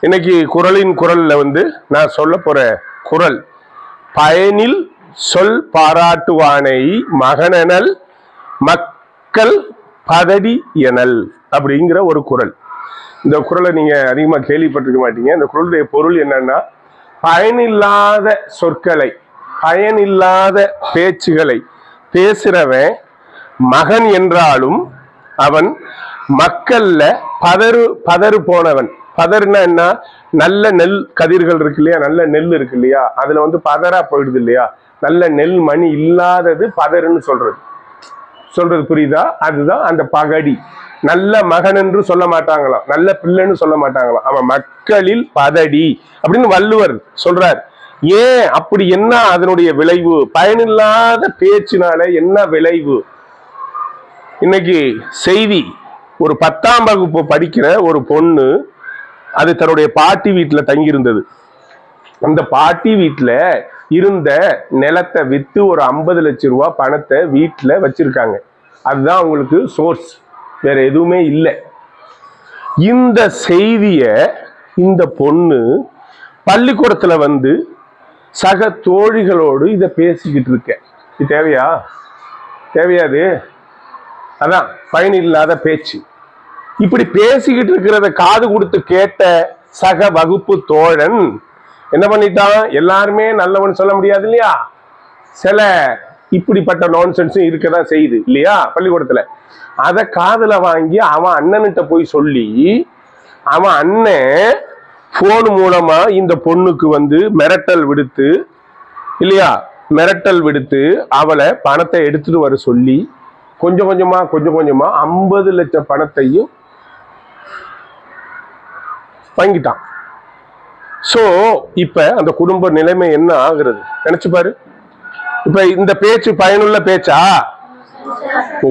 இன்னைக்கு குறளின் குறள்ல நான் சொல்ல போற குறள் பயனில் சொல் பாராட்டுவானை மகனெனல் மக்கள் பதடி எனல் அப்படிங்கிற ஒரு குறள். இந்த குறளை நீங்க அதிகமா கேள்விப்பட்டிருக்க மாட்டீங்க. இந்த குறளுடைய பொருள் என்னன்னா, பயனில்லாத சொற்களை, பயனில்லாத பேச்சுகளை பேசுறவன் மகன் என்றாலும் அவன் மக்கள்ல பதறு போனவன். பதறுனா என்ன? நல்ல நெல் கதிர்கள் இருக்கு இல்லையா, நல்ல நெல் இருக்கு இல்லையா, அதுல பதறா போயிடுது இல்லையா, நல்ல நெல் மணி இல்லாதது பதறுன்னு சொல்றது புரியுதா? அதுதான் அந்த பகடி. நல்ல மகன் என்று சொல்ல மாட்டாங்களாம், நல்ல பிள்ளைன்னு சொல்ல மாட்டாங்களாம், அவன் மக்களில் பதடி அப்படின்னு வள்ளுவர் சொல்றார். ஏன் அப்படி? என்ன அதனுடைய விளைவு? பயனில்லாத பேச்சினால என்ன விளைவு? இன்னைக்கு செய்தி, ஒரு 10ஆம் வகுப்பு படிக்கிற ஒரு பொண்ணு அது தன்னுடைய பாட்டி வீட்டுல தங்கி இருந்தது. அந்த பாட்டி வீட்டுல இருந்த நிலத்தை வித்து ஒரு 50 லட்சம் ரூபாய் பணத்தை வீட்டுல வச்சிருக்காங்க. அதுதான் அவங்களுக்கு சோர்ஸ், வேற எதுவுமே இல்லை. இந்த செய்திய இந்த பொண்ணு பள்ளிக்கூடத்துல சக தோழிகளோடு இத பேசிக்கிட்டு இருக்க. இது தேவையா? தேவையாது. அதான் பயனில்லாத பேச்சு. இப்படி பேசிக்கிட்டு இருக்கிறத காது கொடுத்து கேட்ட சக வகுப்பு தோழன் என்ன பண்ணிட்டான்? எல்லாருமே நல்லவன் சொல்ல முடியாது இல்லையா, சில இப்படிப்பட்ட நான்சென்ஸும் இருக்கதான் செய்யுது இல்லையா பள்ளிக்கூடத்துல. அத காதுல வாங்கி அவன் அண்ணன்கிட்ட போய் சொல்லி, அவன் அண்ணன் போன் மூலமா இந்த பொண்ணுக்கு மிரட்டல் விடுத்து இல்லையா, மிரட்டல் விடுத்து அவளை பணத்தை எடுத்துட்டு வர சொல்லி கொஞ்சம் கொஞ்சமா 50 லட்சம் பணத்தையும் வாங்கிட்டான். சோ இப்ப அந்த குடும்ப நிலைமை என்ன ஆகுறது நினைச்சு பாரு. இப்ப இந்த பேச்சு பயனுள்ள பேச்சா?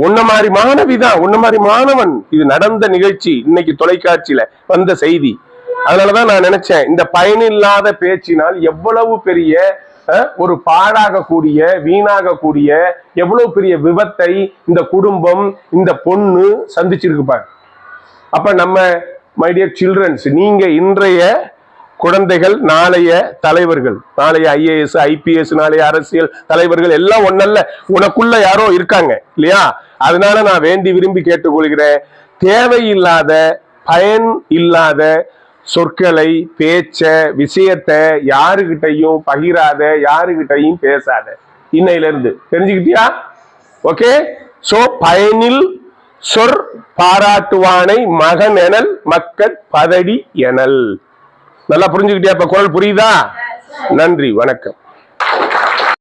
உன்ன மாதிரி மாணவிதான், உன்ன மாதிரி மாணவன். இது நடந்த நிகழ்ச்சி, இன்னைக்கு தொலைக்காட்சியில வந்த செய்தி. அதனாலதான் நான் நினைச்சேன், இந்த பயனில்லாத பேச்சினால் எவ்வளவு பெரிய ஒரு பாழாகக்கூடிய, வீணாகக்கூடிய, எவ்வளவு பெரிய விபத்தை இந்த குடும்பம், இந்த பொண்ணு சந்திச்சிருக்கு பாரு. அப்ப நம்ம மை டியர் சில்ட்ரன்ஸ், நீங்க இன்றைய குழந்தைகள், நாளைய தலைவர்கள், நாளைய IAS IPS, நாளைய அரசியல் தலைவர்கள் எல்லாம் ஒன்னல்ல, உனக்குள்ள யாரோ இருக்காங்க இல்லையா. அதனால நான் வேண்டி விரும்பி கேட்டுக்கொள்கிறேன், தேவையில்லாத பயன் இல்லாத சொற்களை, பேச்ச, விஷயத்தை யாருகிட்டையும் பகிராத, யாருகிட்டையும் பேசாத. இன்னையில இருந்து தெரிஞ்சுக்கிட்டியா? ஓகே. சோ பயனில் சொற் பாராட்டுவானை மகன் எனல் மக்கள் பதடி எனல். நல்லா புரிஞ்சுக்கிட்டியா? இப்ப குறள் புரியுதா? நன்றி, வணக்கம்.